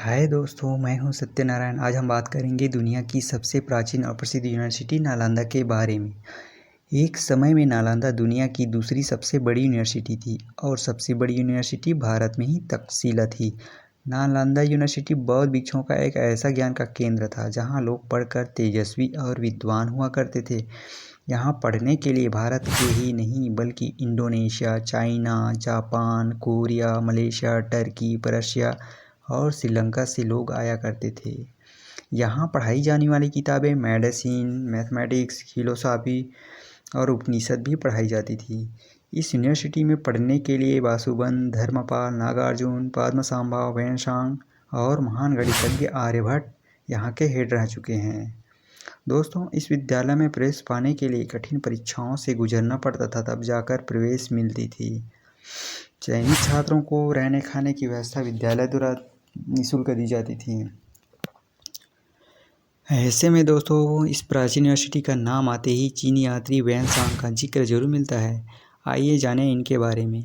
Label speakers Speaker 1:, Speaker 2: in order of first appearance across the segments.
Speaker 1: हाय दोस्तों, मैं हूं सत्यनारायण। आज हम बात करेंगे दुनिया की सबसे प्राचीन और प्रसिद्ध यूनिवर्सिटी नालंदा के बारे में। एक समय में नालंदा दुनिया की दूसरी सबसे बड़ी यूनिवर्सिटी थी और सबसे बड़ी यूनिवर्सिटी भारत में ही तक्षशिला थी। नालंदा यूनिवर्सिटी बौद्ध भिक्षुओं का एक ऐसा ज्ञान का केंद्र था जहां लोग पढ़कर तेजस्वी और विद्वान हुआ करते थे। यहाँ पढ़ने के लिए भारत के ही नहीं बल्कि Indonesia, China, Japan, Korea, Malaysia, Turkey, Prussia और श्रीलंका से लोग आया करते थे। यहाँ पढ़ाई जाने वाली किताबें मेडिसिन, मैथमेटिक्स, फिलोसॉफी और उपनिषद भी पढ़ाई जाती थी। इस यूनिवर्सिटी में पढ़ने के लिए वासुबंध, धर्मपाल, नागार्जुन, पद्मसांबा, वेनसांग और महान गणितज्ञ आर्यभट्ट यहाँ के हेड रह चुके हैं। दोस्तों, इस विद्यालय में प्रवेश पाने के लिए कठिन परीक्षाओं से गुजरना पड़ता था, तब जाकर प्रवेश मिलती थी। चयनित छात्रों को रहने खाने की व्यवस्था विद्यालय द्वारा निःशुल्क दी जाती थी। ऐसे में दोस्तों, इस प्राचीन यूनिवर्सिटी का नाम आते ही चीनी यात्री वेनसांग का जिक्र जरूर मिलता है। आइए जानें इनके बारे में।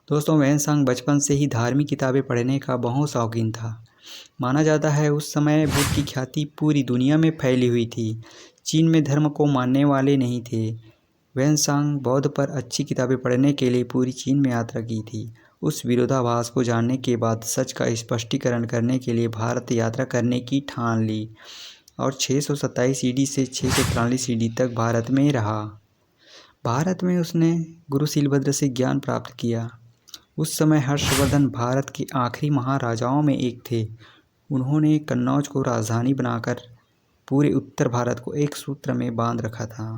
Speaker 1: दोस्तों, वेनसांग बचपन से ही धार्मिक किताबें पढ़ने का बहुत शौकीन था। माना जाता है उस समय बुद्ध की ख्याति पूरी दुनिया में फैली हुई थी। चीन में धर्म को मानने वाले नहीं थे। वेनसांग बौद्ध पर अच्छी किताबें पढ़ने के लिए पूरी चीन में यात्रा की थी। उस विरोधाभास को जानने के बाद सच का स्पष्टीकरण करने के लिए भारत यात्रा करने की ठान ली और 627 ईडी से 643 ईडी तक भारत में रहा। भारत में उसने गुरु शिलभद्र से ज्ञान प्राप्त किया। उस समय हर्षवर्धन भारत के आखिरी महाराजाओं में एक थे। उन्होंने कन्नौज को राजधानी बनाकर पूरे उत्तर भारत को एक सूत्र में बांध रखा था।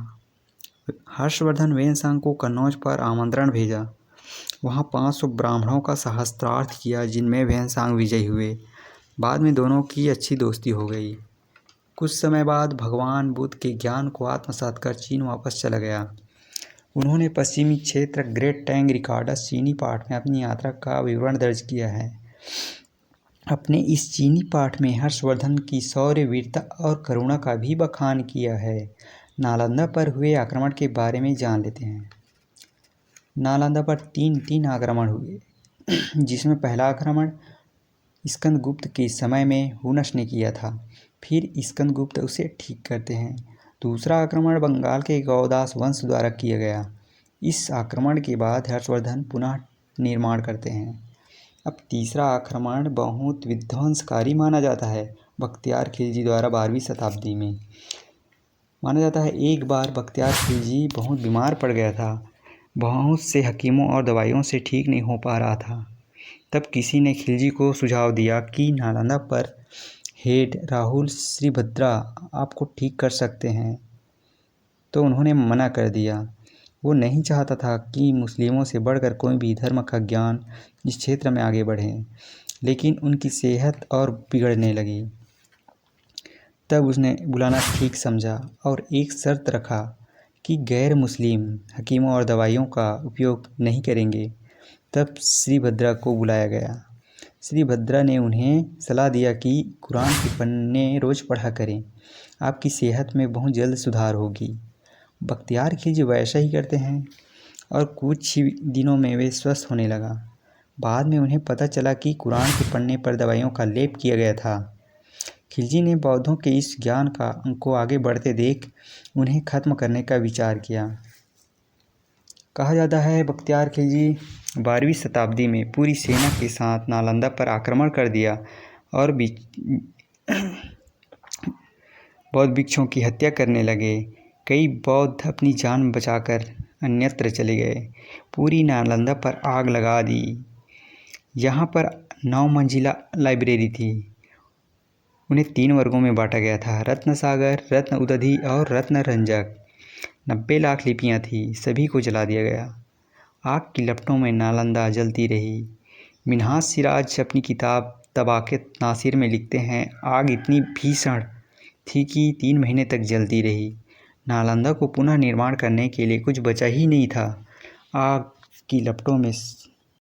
Speaker 1: हर्षवर्धन वेनसांग को कन्नौज पर आमंत्रण भेजा। वहाँ 500 ब्राह्मणों का सहस्त्रार्थ किया, जिनमें वेनसांग विजयी हुए। बाद में दोनों की अच्छी दोस्ती हो गई। कुछ समय बाद भगवान बुद्ध के ज्ञान को आत्मसात कर चीन वापस चला गया। उन्होंने पश्चिमी क्षेत्र ग्रेट टैंग रिकॉर्ड्स चीनी पाठ में अपनी यात्रा का विवरण दर्ज किया है। अपने इस चीनी पाठ में हर्षवर्धन की शौर्य, वीरता और करुणा का भी बखान किया है। नालंदा पर हुए आक्रमण के बारे में जान लेते हैं। नालंदा पर तीन आक्रमण हुए, जिसमें पहला आक्रमण स्कंदगुप्त के समय में हुनस ने किया था। फिर स्कंदगुप्त उसे ठीक करते हैं। दूसरा आक्रमण बंगाल के गौदास वंश द्वारा किया गया। इस आक्रमण के बाद हर्षवर्धन पुनः निर्माण करते हैं। अब तीसरा आक्रमण बहुत विध्वंसकारी माना जाता है। बख्तियार खिलजी द्वारा 12वीं शताब्दी में माना जाता है। एक बार बख्तियार खिलजी बहुत बीमार पड़ गया था। बहुत से हकीमों और दवाइयों से ठीक नहीं हो पा रहा था। तब किसी ने खिलजी को सुझाव दिया कि नालंदा पर हेड राहुल श्रीभद्रा आपको ठीक कर सकते हैं। तो उन्होंने मना कर दिया। वो नहीं चाहता था कि मुस्लिमों से बढ़कर कोई भी धर्म का ज्ञान इस क्षेत्र में आगे बढ़े। लेकिन उनकी सेहत और बिगड़ने लगी। तब उसने बुलाना ठीक समझा और एक शर्त रखा कि गैर मुस्लिम हकीमों और दवाइयों का उपयोग नहीं करेंगे। तब श्रीभद्रा को बुलाया गया। श्रीभद्रा ने उन्हें सलाह दिया कि कुरान के पन्ने रोज़ पढ़ा करें, आपकी सेहत में बहुत जल्द सुधार होगी। बख्तियार खिलजी वैसा ही करते हैं और कुछ ही दिनों में वे स्वस्थ होने लगा। बाद में उन्हें पता चला कि कुरान के पन्ने पर दवाइयों का लेप किया गया था। खिलजी ने बौद्धों के इस ज्ञान को आगे बढ़ते देख उन्हें खत्म करने का विचार किया। कहा जाता है बख्तियार खिलजी 12वीं शताब्दी में पूरी सेना के साथ नालंदा पर आक्रमण कर दिया और बौद्ध भिक्षुओं की हत्या करने लगे। कई बौद्ध अपनी जान बचाकर अन्यत्र चले गए। पूरी नालंदा पर आग लगा दी। यहाँ पर 9 मंजिला लाइब्रेरी थी। उन्हें 3 वर्गों में बांटा गया था: रत्न सागर, रत्न उदधि और रत्न रंजक। 90 लाख लिपियाँ थीं, सभी को जला दिया गया। आग की लपटों में नालंदा जलती रही। मिन्हाज सिराज अपनी किताब तबाक़त नासिर में लिखते हैं, आग इतनी भीषण थी कि 3 महीने तक जलती रही। नालंदा को पुनः निर्माण करने के लिए कुछ बचा ही नहीं था। आग की लपटों में